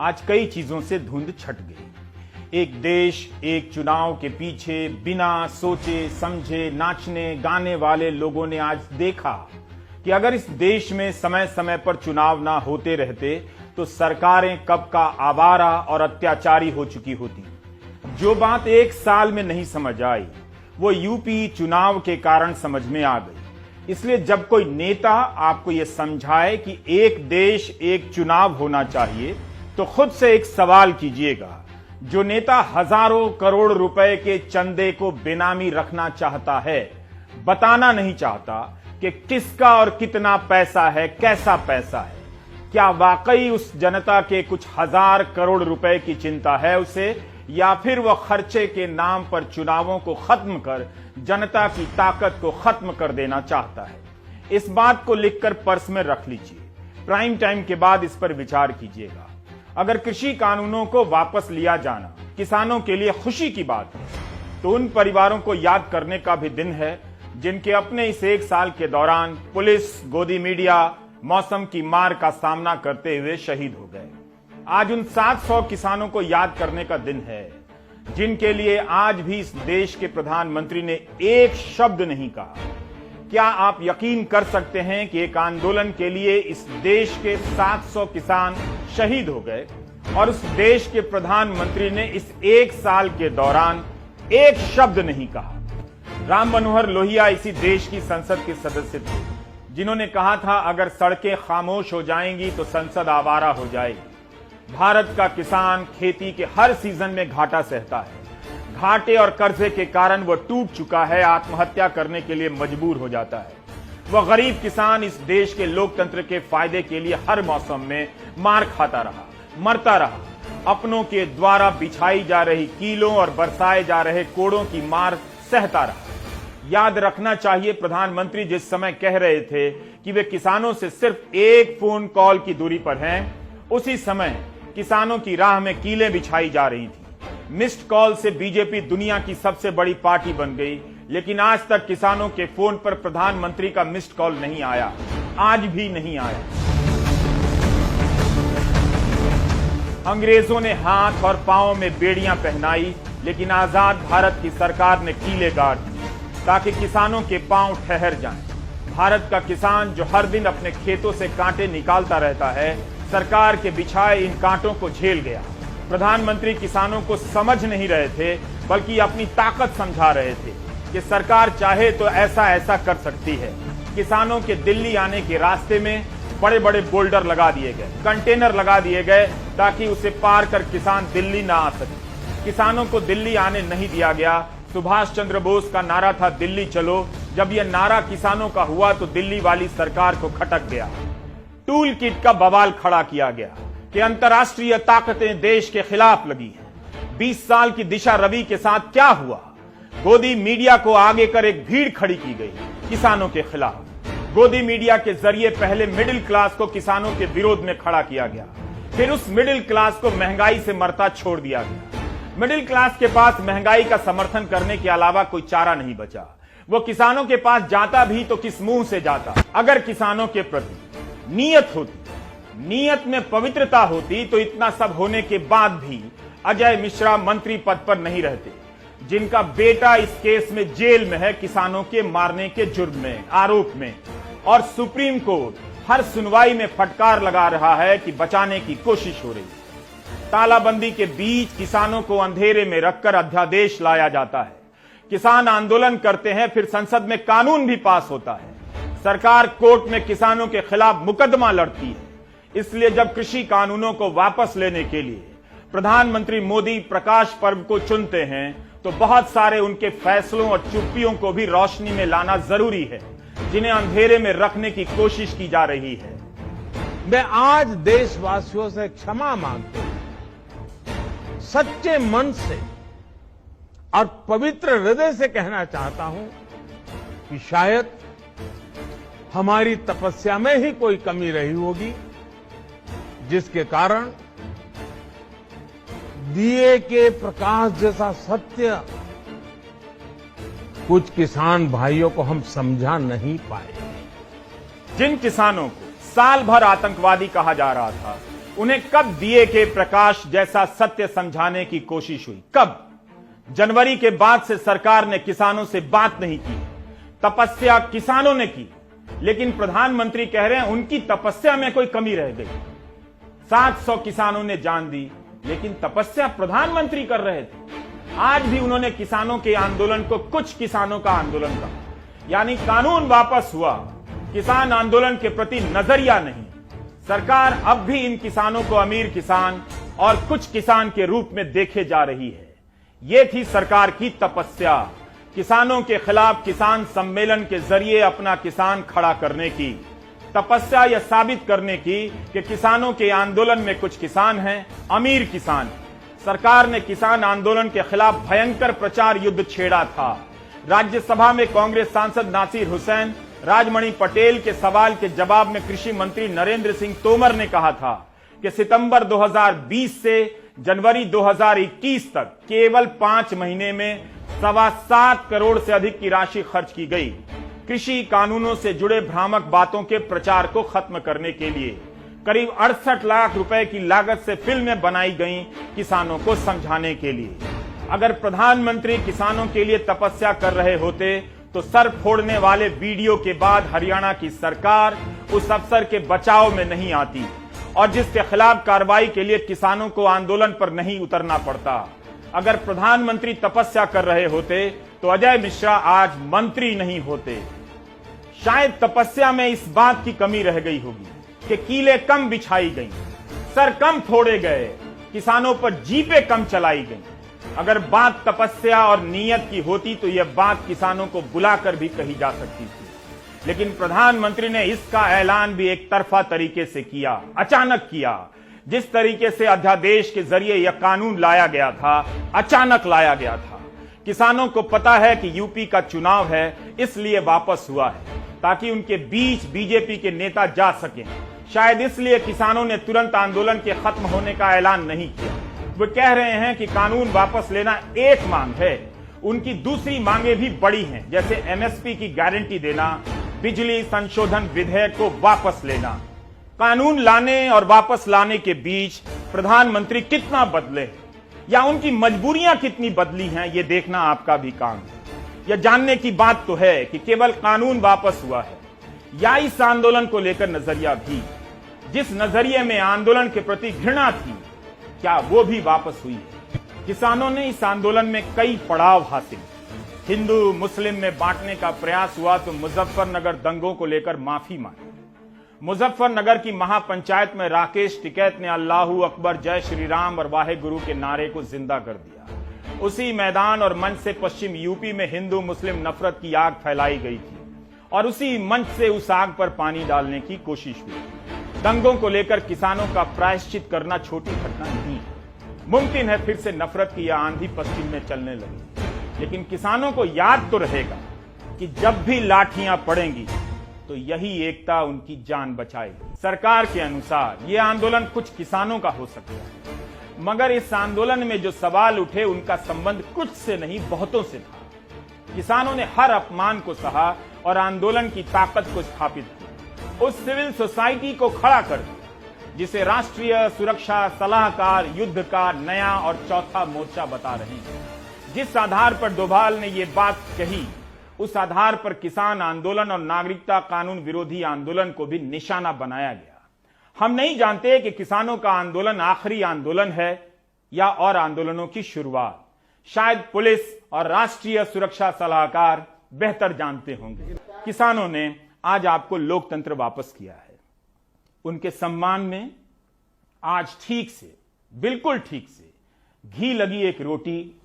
आज कई चीजों से धुंध छट गई। एक देश एक चुनाव के पीछे बिना सोचे समझे नाचने गाने वाले लोगों ने आज देखा कि अगर इस देश में समय समय पर चुनाव ना होते रहते तो सरकारें कब का आवारा और अत्याचारी हो चुकी होती। जो बात एक साल में नहीं समझ आई वो यूपी चुनाव के कारण समझ में आ गई। इसलिए जब कोई नेता आपको ये समझाए कि एक देश एक चुनाव होना चाहिए तो खुद से एक सवाल कीजिएगा, जो नेता हजारों करोड़ रुपए के चंदे को बेनामी रखना चाहता है, बताना नहीं चाहता कि किसका और कितना पैसा है, कैसा पैसा है, क्या वाकई उस जनता के कुछ हजार करोड़ रुपए की चिंता है उसे, या फिर वह खर्चे के नाम पर चुनावों को खत्म कर जनता की ताकत को खत्म कर देना चाहता है। इस बात को लिखकर पर्स में रख लीजिए। प्राइम टाइम के बाद इस पर विचार कीजिएगा। अगर कृषि कानूनों को वापस लिया जाना किसानों के लिए खुशी की बात है तो उन परिवारों को याद करने का भी दिन है जिनके अपने इस एक साल के दौरान पुलिस, गोदी मीडिया, मौसम की मार का सामना करते हुए शहीद हो गए। आज उन 700 किसानों को याद करने का दिन है जिनके लिए आज भी इस देश के प्रधानमंत्री ने एक शब्द नहीं कहा। क्या आप यकीन कर सकते हैं कि एक आंदोलन के लिए इस देश के 700 किसान शहीद हो गए और उस देश के प्रधानमंत्री ने इस एक साल के दौरान एक शब्द नहीं कहा। राम मनोहर लोहिया इसी देश की संसद के सदस्य थे जिन्होंने कहा था, अगर सड़कें खामोश हो जाएंगी तो संसद आवारा हो जाएगी। भारत का किसान खेती के हर सीजन में घाटा सहता है। घाटे और कर्जे के कारण वह टूट चुका है, आत्महत्या करने के लिए मजबूर हो जाता है। वह गरीब किसान इस देश के लोकतंत्र के फायदे के लिए हर मौसम में मार खाता रहा, मरता रहा, अपनों के द्वारा बिछाई जा रही कीलों और बरसाए जा रहे कोड़ों की मार सहता रहा। याद रखना चाहिए, प्रधानमंत्री जिस समय कह रहे थे कि वे किसानों से सिर्फ एक फोन कॉल की दूरी पर हैं, उसी समय किसानों की राह में कीलें बिछाई जा रही थी। मिस्ड कॉल से बीजेपी दुनिया की सबसे बड़ी पार्टी बन गई, लेकिन आज तक किसानों के फोन पर प्रधानमंत्री का मिस्ड कॉल नहीं आया, आज भी नहीं आया। अंग्रेजों ने हाथ और पांव में बेड़ियां पहनाई, लेकिन आजाद भारत की सरकार ने कीले गाड़ दी ताकि किसानों के पांव ठहर जाएं। भारत का किसान जो हर दिन अपने खेतों से कांटे निकालता रहता है, सरकार के बिछाए इन कांटों को झेल गया। प्रधानमंत्री किसानों को समझ नहीं रहे थे, बल्कि अपनी ताकत समझा रहे थे कि सरकार चाहे तो ऐसा ऐसा कर सकती है। किसानों के दिल्ली आने के रास्ते में बड़े बड़े बोल्डर लगा दिए गए, कंटेनर लगा दिए गए ताकि उसे पार कर किसान दिल्ली ना आ सके। किसानों को दिल्ली आने नहीं दिया गया। सुभाष चंद्र बोस का नारा था, दिल्ली चलो। जब यह नारा किसानों का हुआ तो दिल्ली वाली सरकार को खटक गया। टूल किट का बवाल खड़ा किया गया कि अंतर्राष्ट्रीय ताकतें देश के खिलाफ लगी हैं। 20 साल की दिशा रवि के साथ क्या हुआ? गोदी मीडिया को आगे कर एक भीड़ खड़ी की गई किसानों के खिलाफ। गोदी मीडिया के जरिए पहले मिडिल क्लास को किसानों के विरोध में खड़ा किया गया, फिर उस मिडिल क्लास को महंगाई से मरता छोड़ दिया गया। मिडिल क्लास के पास महंगाई का समर्थन करने के अलावा कोई चारा नहीं बचा। वो किसानों के पास जाता भी तो किस मुंह से जाता? अगर किसानों के प्रति नीयत होती, नीयत में पवित्रता होती तो इतना सब होने के बाद भी अजय मिश्रा मंत्री पद पर नहीं रहते, जिनका बेटा इस केस में जेल में है किसानों के मारने के जुर्म में, आरोप में, और सुप्रीम कोर्ट हर सुनवाई में फटकार लगा रहा है कि बचाने की कोशिश हो रही है। तालाबंदी के बीच किसानों को अंधेरे में रखकर अध्यादेश लाया जाता है। किसान आंदोलन करते हैं, फिर संसद में कानून भी पास होता है। सरकार कोर्ट में किसानों के खिलाफ मुकदमा लड़ती है। इसलिए जब कृषि कानूनों को वापस लेने के लिए प्रधानमंत्री मोदी प्रकाश पर्व को चुनते हैं तो बहुत सारे उनके फैसलों और चुप्पियों को भी रोशनी में लाना जरूरी है, जिन्हें अंधेरे में रखने की कोशिश की जा रही है। मैं आज देशवासियों से क्षमा मांगता हूं, सच्चे मन से और पवित्र हृदय से कहना चाहता हूं कि शायद हमारी तपस्या में ही कोई कमी रही होगी, जिसके कारण दिए के प्रकाश जैसा सत्य कुछ किसान भाइयों को हम समझा नहीं पाए। जिन किसानों को साल भर आतंकवादी कहा जा रहा था, उन्हें कब दिए के प्रकाश जैसा सत्य समझाने की कोशिश हुई? कब? जनवरी के बाद से सरकार ने किसानों से बात नहीं की। तपस्या किसानों ने की, लेकिन प्रधानमंत्री कह रहे हैं उनकी तपस्या में कोई कमी रह गई। 700 किसानों ने जान दी, लेकिन तपस्या प्रधानमंत्री कर रहे थे। आज भी उन्होंने किसानों के आंदोलन को कुछ किसानों का आंदोलन कहा, यानी कानून वापस हुआ, किसान आंदोलन के प्रति नजरिया नहीं। सरकार अब भी इन किसानों को अमीर किसान और कुछ किसान के रूप में देखे जा रही है। यह थी सरकार की तपस्या, किसानों के खिलाफ किसान सम्मेलन के जरिए अपना किसान खड़ा करने की तपस्या, यह साबित करने की कि किसानों के आंदोलन में कुछ किसान हैं, अमीर किसान। सरकार ने किसान आंदोलन के खिलाफ भयंकर प्रचार युद्ध छेड़ा था। राज्यसभा में कांग्रेस सांसद नासिर हुसैन, राजमणि पटेल के सवाल के जवाब में कृषि मंत्री नरेंद्र सिंह तोमर ने कहा था कि सितंबर 2020 से जनवरी 2021 तक केवल 5 महीने में 7.25 करोड़ से अधिक की राशि खर्च की गई कृषि कानूनों से जुड़े भ्रामक बातों के प्रचार को खत्म करने के लिए। करीब 68 लाख रुपए की लागत से फिल्में बनाई गईं किसानों को समझाने के लिए। अगर प्रधानमंत्री किसानों के लिए तपस्या कर रहे होते तो सर फोड़ने वाले वीडियो के बाद हरियाणा की सरकार उस अफसर के बचाव में नहीं आती और जिसके खिलाफ कार्रवाई के लिए किसानों को आंदोलन पर नहीं उतरना पड़ता। अगर प्रधानमंत्री तपस्या कर रहे होते तो अजय मिश्रा आज मंत्री नहीं होते। शायद तपस्या में इस बात की कमी रह गई होगी कि कीलें कम बिछाई गईं, सर कम फोड़े गए, किसानों पर जीपें कम चलाई गईं। अगर बात तपस्या और नीयत की होती तो यह बात किसानों को बुलाकर भी कही जा सकती थी, लेकिन प्रधानमंत्री ने इसका ऐलान भी एक तरफा तरीके से किया, अचानक किया। जिस तरीके से अध्यादेश के जरिए यह कानून लाया गया था, अचानक लाया गया था। किसानों को पता है कि यूपी का चुनाव है, इसलिए वापस हुआ है ताकि उनके बीच बीजेपी के नेता जा सकें। शायद इसलिए किसानों ने तुरंत आंदोलन के खत्म होने का ऐलान नहीं किया। वे कह रहे हैं कि कानून वापस लेना एक मांग है, उनकी दूसरी मांगे भी बड़ी हैं, जैसे एमएसपी की गारंटी देना, बिजली संशोधन विधेयक को वापस लेना। कानून लाने और वापस लाने के बीच प्रधानमंत्री कितना बदले या उनकी मजबूरियां कितनी बदली हैं, यह देखना आपका भी काम है। यह जानने की बात तो है कि केवल कानून वापस हुआ है या इस आंदोलन को लेकर नजरिया भी, जिस नजरिए में आंदोलन के प्रति घृणा थी, क्या वो भी वापस हुई है? किसानों ने इस आंदोलन में कई पड़ाव हासिल, हिंदू मुस्लिम में बांटने का प्रयास हुआ तो मुजफ्फरनगर दंगों को लेकर माफी मांगी। मुजफ्फरनगर की महापंचायत में राकेश टिकैत ने अल्लाहू अकबर, जय श्री राम और वाहे गुरु के नारे को जिंदा कर दिया। उसी मैदान और मंच से पश्चिम यूपी में हिंदू मुस्लिम नफरत की आग फैलाई गई थी और उसी मंच से उस आग पर पानी डालने की कोशिश हुई। दंगों को लेकर किसानों का प्रायश्चित करना छोटी घटना नहीं है। मुमकिन है फिर से नफरत की यह आंधी पश्चिम में चलने लगी, लेकिन किसानों को याद तो रहेगा कि जब भी लाठियां पड़ेंगी तो यही एकता उनकी जान बचाएगी। सरकार के अनुसार यह आंदोलन कुछ किसानों का हो सकता है, मगर इस आंदोलन में जो सवाल उठे उनका संबंध कुछ से नहीं बहुतों से था। किसानों ने हर अपमान को सहा और आंदोलन की ताकत को स्थापित किया, उस सिविल सोसाइटी को खड़ा कर दिया जिसे राष्ट्रीय सुरक्षा सलाहकार युद्ध का नया और चौथा मोर्चा बता रहे हैं। जिस आधार पर डोभाल ने ये बात कही, उस आधार पर किसान आंदोलन और नागरिकता कानून विरोधी आंदोलन को भी निशाना बनाया गया। हम नहीं जानते कि किसानों का आंदोलन आखिरी आंदोलन है या और आंदोलनों की शुरुआत। शायद पुलिस और राष्ट्रीय सुरक्षा सलाहकार बेहतर जानते होंगे। किसानों ने आज आपको लोकतंत्र वापस किया है। उनके सम्मान में आज ठीक से, बिल्कुल ठीक से घी लगी एक रोटी